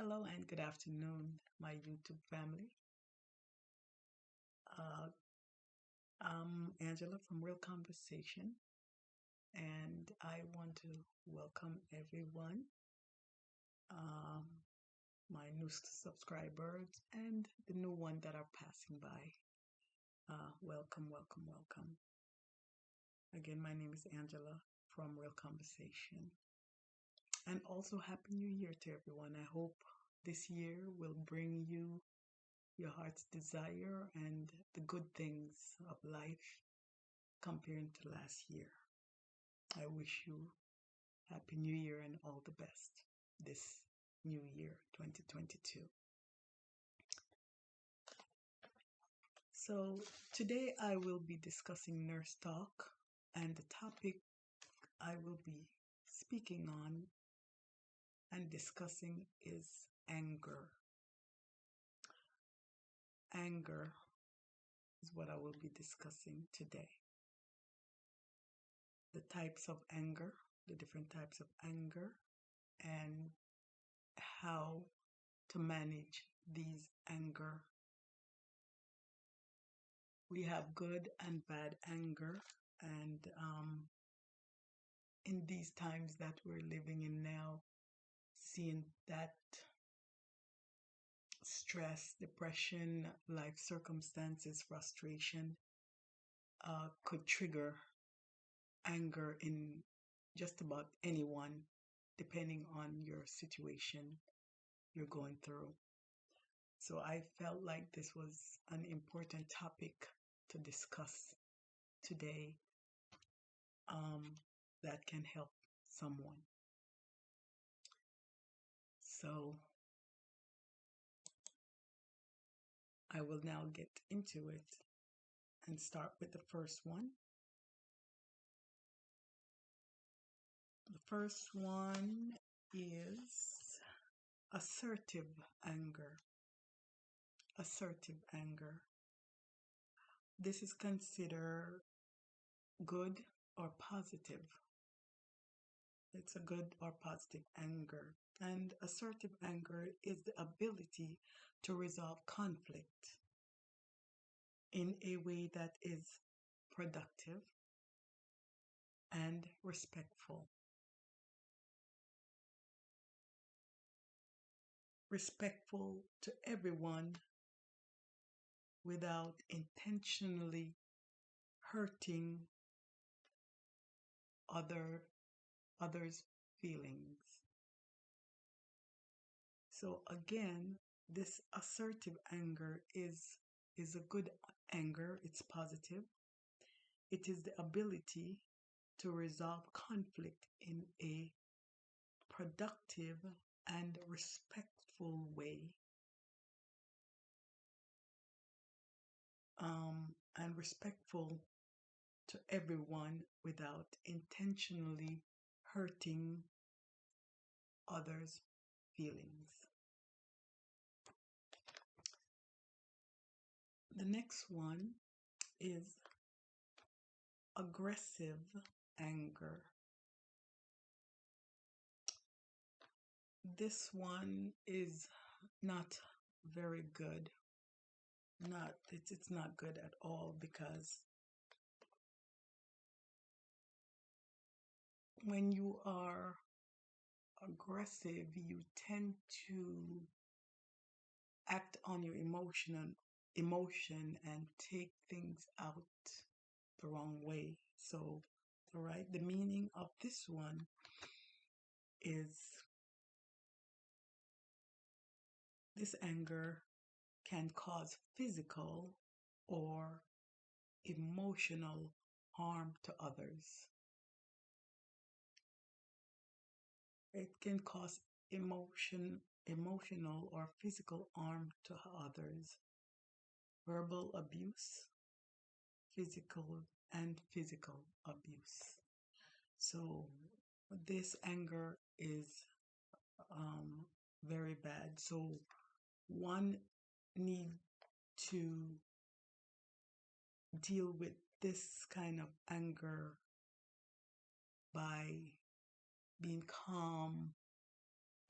Hello and good afternoon, my YouTube family. Uh, I'm Angela from Real Conversation, and I want to welcome everyone, um, my new subscribers, and the new one that are passing by. Welcome, welcome, welcome. Again, my name is Angela from Real Conversation. And also, Happy New Year to everyone. I hope this year will bring you your heart's desire and the good things of life comparing to last year. I wish you Happy New Year and all the best this new year, 2022. So, today I will be discussing nurse talk, and the topic I will be speaking on and discussing is anger. Anger is what I will be discussing today. The types of anger, the different types of anger, and how to manage these anger. We have good and bad anger, and in these times that we're living in now, seeing that stress, depression, life circumstances, frustration could trigger anger in just about anyone, depending on your situation you're going through. So I felt like this was an important topic to discuss today that can help someone. So I will now get into it and start with the first one. The first one is assertive anger. Assertive anger. This is considered good or positive. It's a good or positive anger. And assertive anger is the ability to resolve conflict in a way that is productive and respectful. Respectful to everyone without intentionally hurting others' feelings. So again, this assertive anger is a good anger. It's positive. It is the ability to resolve conflict in a productive and respectful way. And respectful to everyone without intentionally hurting others' feelings. The next one is aggressive anger. This one is not very good. It's not good at all, because when you are aggressive, you tend to act on your emotion and take things out the wrong way. So, the meaning of this one is this anger can cause physical or emotional harm to others. It can cause emotional or physical harm to others. Verbal abuse, physical abuse. So this anger is very bad. So one need to deal with this kind of anger by being calm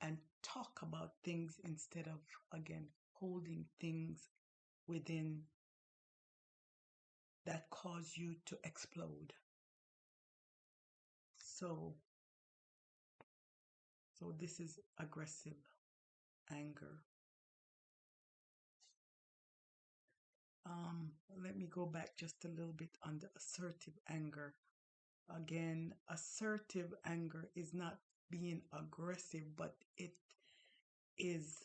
and talk about things instead of, again, holding things within that cause you to explode. So this is aggressive anger. Let me go back just a little bit on the assertive anger. Again, assertive anger is not being aggressive, but it is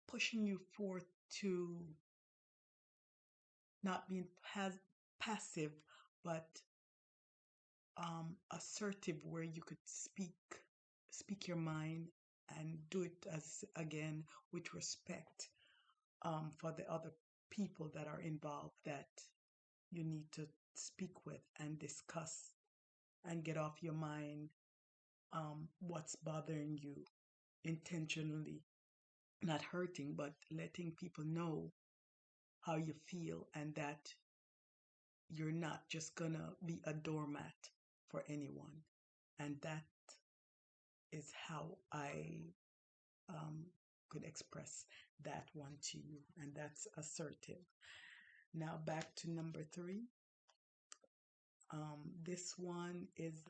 pushing you forth to not being passive, but assertive, where you could speak your mind and do it as, again, with respect for the other people that are involved, that you need to speak with and discuss and get off your mind what's bothering you, intentionally, not hurting, but letting people know how you feel, and that you're not just gonna be a doormat for anyone. And that is how I could express that one to you, and that's assertive. Now back to number 3. This one is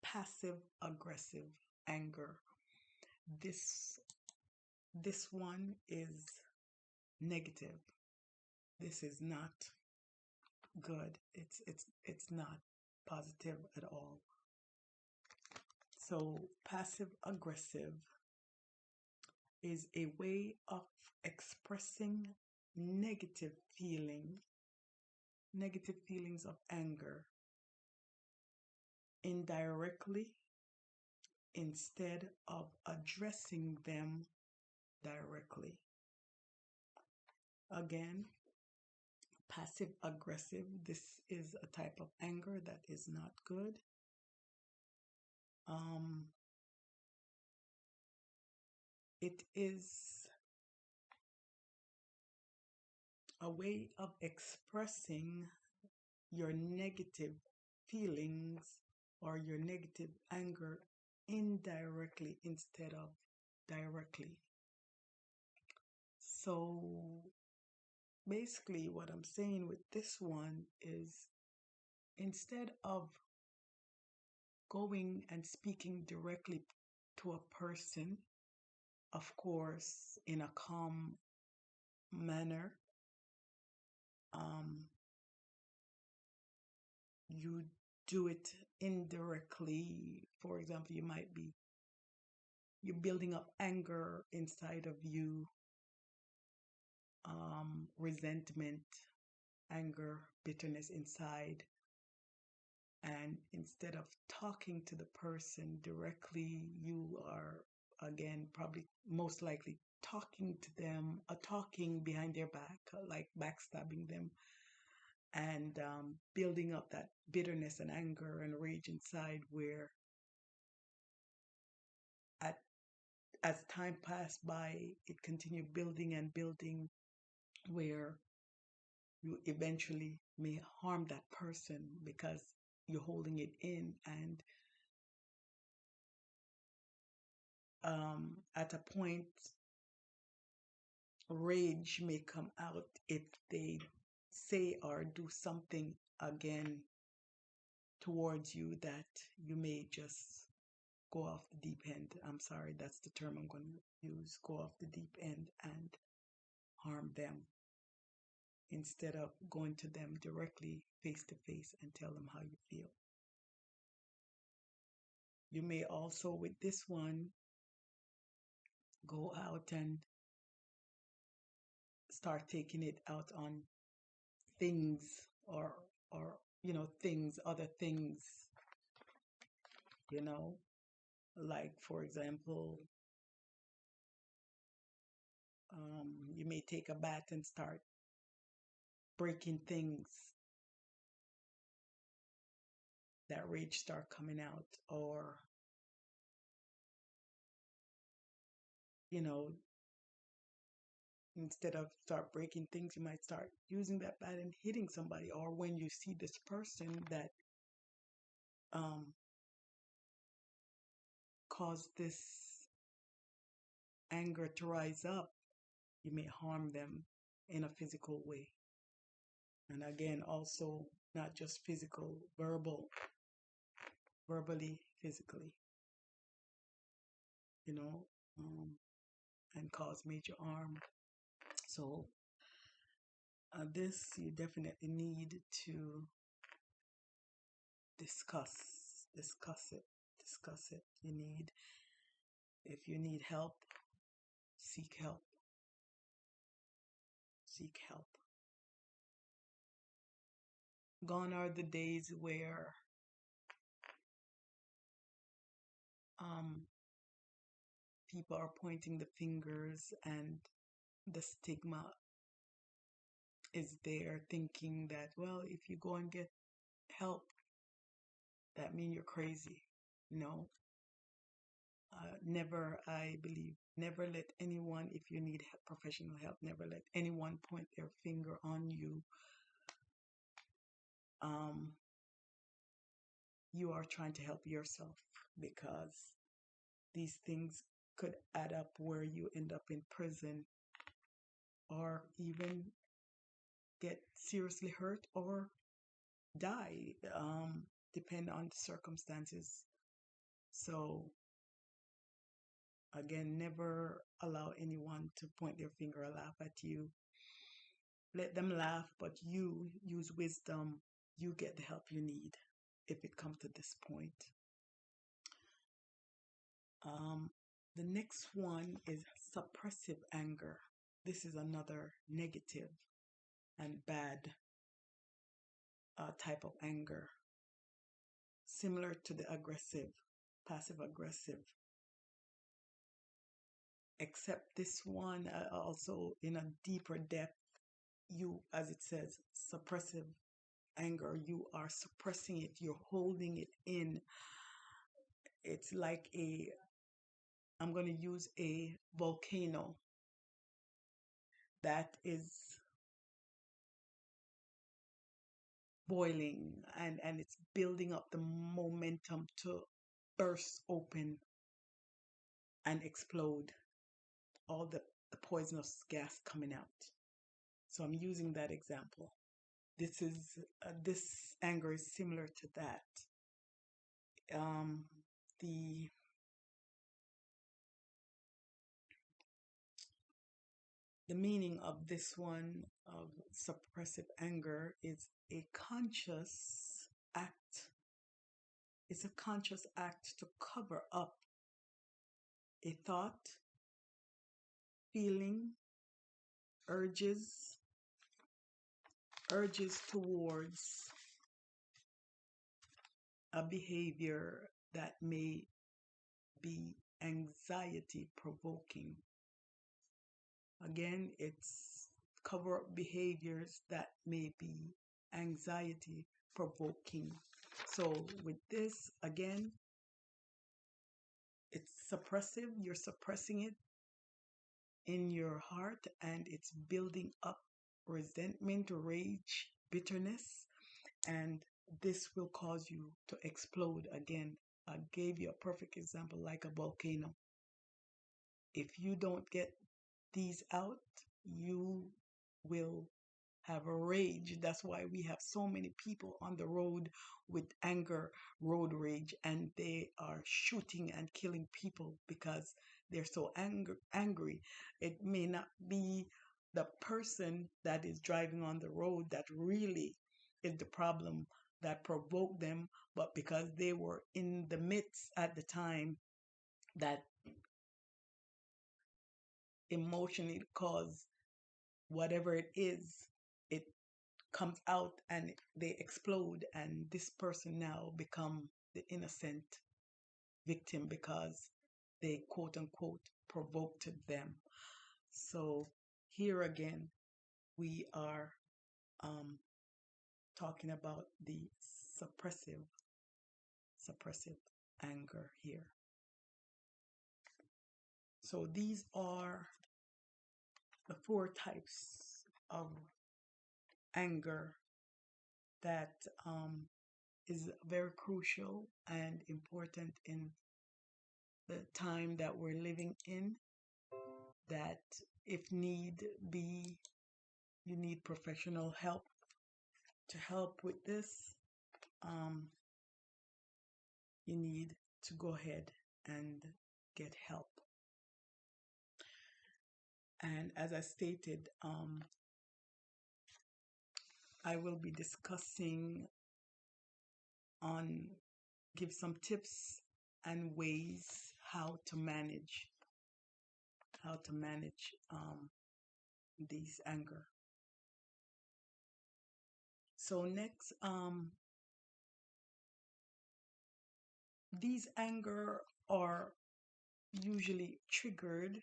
passive aggressive anger. This one is negative. This is not good. It's not positive at all. So passive aggressive is a way of expressing negative feelings of anger indirectly instead of addressing them directly. Again, passive aggressive, this is a type of anger that is not good. It is a way of expressing your negative feelings or your negative anger indirectly instead of directly. So basically what I'm saying with this one is, instead of going and speaking directly to a person, of course, in a calm manner, you do it indirectly. For example, you're building up anger inside of you, resentment, anger, bitterness inside. And instead of talking to the person directly, you are, again, probably most likely talking to them, talking behind their back, like backstabbing them, and building up that bitterness and anger and rage inside, where as time passed by, it continued building and building, where you eventually may harm that person because you're holding it in. And at a point, rage may come out if they say or do something again towards you, that you may just go off the deep end. I'm sorry, that's the term I'm going to use. Go off the deep end and harm them, instead of going to them directly, face to face, and tell them how you feel. You may also, with this one, go out and start taking it out on things, or other things, like, for example, you may take a bat and start breaking things. That rage start coming out. Or instead of start breaking things, you might start using that bat and hitting somebody. Or when you see this person that cause this anger to rise up, you may harm them in a physical way. And again, also not just physical, verbally, physically, you know, um, and cause major harm. So this you definitely need to discuss it. If you need help, seek help, seek help. Gone are the days where um, people are pointing the fingers and the stigma is there, thinking that, well, if you go and get help, that means you're crazy. No, never, I believe, never let anyone, if you need professional help, never let anyone point their finger on you. Um, you are trying to help yourself, because these things could add up where you end up in prison or even get seriously hurt or die, depend on the circumstances. So again, never allow anyone to point their finger or laugh at you. Let them laugh, but you use wisdom. You get the help you need if it comes to this point. Um, the next one is suppressive anger. This is another negative and bad type of anger, similar to the aggressive, passive aggressive, except this one also in a deeper depth. You, as it says, suppressive anger, you are suppressing it, you're holding it in. It's like I'm going to use a volcano that is boiling, and it's building up the momentum to burst open and explode, all the poisonous gas coming out. So I'm using that example. This anger is similar to that. Um, the the meaning of this one of suppressive anger is a conscious act. It's a conscious act to cover up a thought, feeling, urges, towards a behavior that may be anxiety provoking. Again, it's cover up behaviors that may be anxiety provoking. So with this, again, it's suppressive. You're suppressing it in your heart, and it's building up resentment, rage, bitterness, and this will cause you to explode again. I gave you a perfect example, like a volcano. If you don't get these out, you will have a rage. That's why we have so many people on the road with anger, road rage, and they are shooting and killing people because they're so angry. It may not be the person that is driving on the road that really is the problem that provoked them, but because they were in the midst at the time that emotionally cause whatever it is, it comes out and they explode, and this person now become the innocent victim because they quote unquote provoked them. So here again, we are talking about the suppressive anger here. So these are the four types of anger that is very crucial and important in the time that we're living in, that if need be, you need professional help to help with this, um, you need to go ahead and get help. And as I stated, I will be discussing on give some tips and ways how to manage these anger. So next, these anger are usually triggered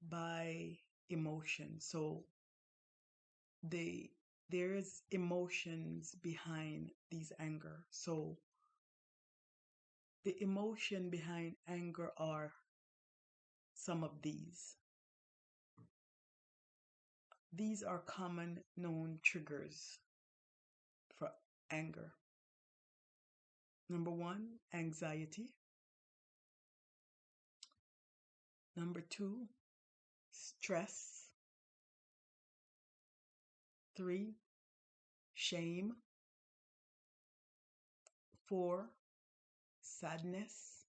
by emotion. So they there is emotions behind these anger. So the emotion behind anger are some of these. These are common known triggers for anger. Number one, anxiety. Number two, stress. Three, shame. Four, sadness.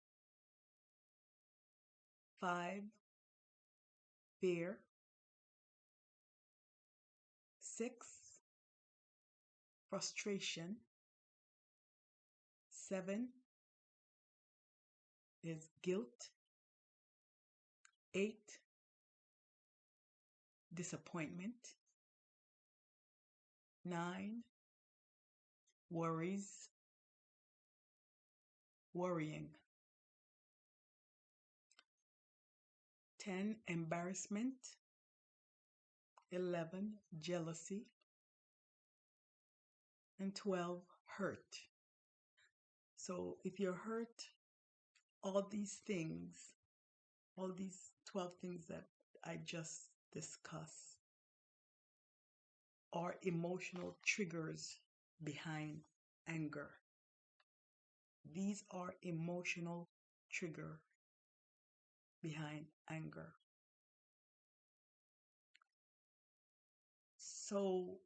Five, fear. Six, frustration. Seven is guilt. Eight, disappointment. Nine, worrying. 10, embarrassment. 11, jealousy. And 12, hurt. So if you're hurt, all these things, all these 12 things that I just discussed are emotional triggers behind anger. These are emotional trigger behind anger. So,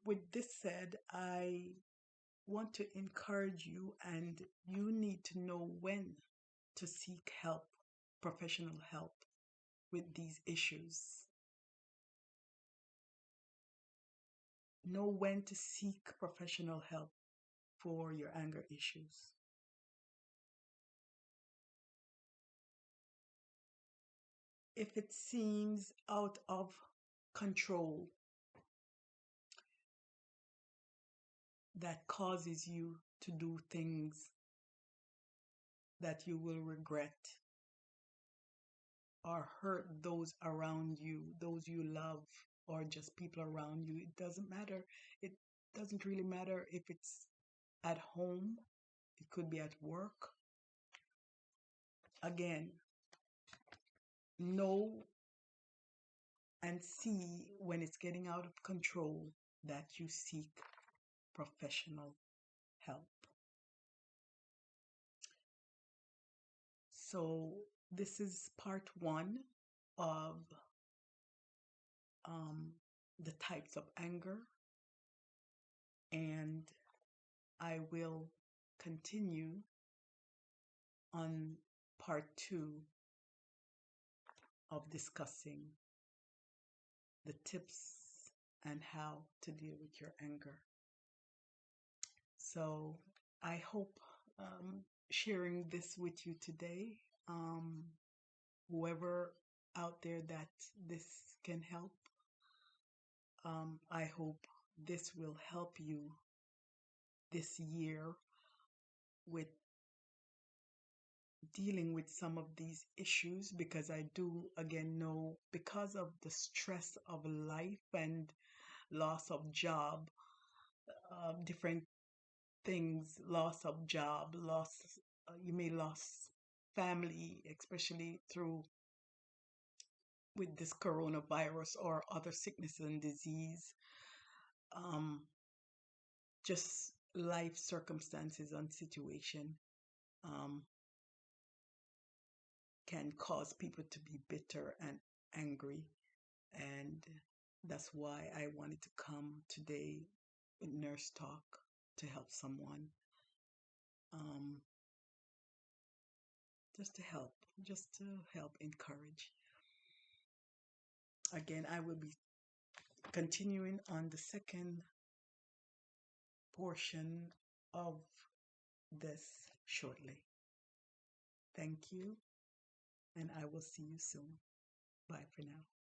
with this said, I want to encourage you, and you need to know when to seek help, professional help with these issues. Know when to seek professional help for your anger issues. If it seems out of control, that causes you to do things that you will regret or hurt those around you, those you love, or just people around you, it doesn't matter. It doesn't really matter if it's at home, it could be at work. Again, know and see when it's getting out of control that you seek professional help. So, this is part one of the types of anger, and I will continue on part two of discussing the tips and how to deal with your anger. So I hope sharing this with you today, whoever out there that this can help, I hope this will help you this year with dealing with some of these issues, because I do again know, because of the stress of life and loss of job, different things, loss of job, you may lose family, especially through with this coronavirus or other sickness and disease, um, just life circumstances and situation. um, can cause people to be bitter and angry. And that's why I wanted to come today with Nurse Talk to help someone. Um, just to help, just to help encourage. Again, I will be continuing on the second portion of this shortly. Thank you, and I will see you soon. Bye for now.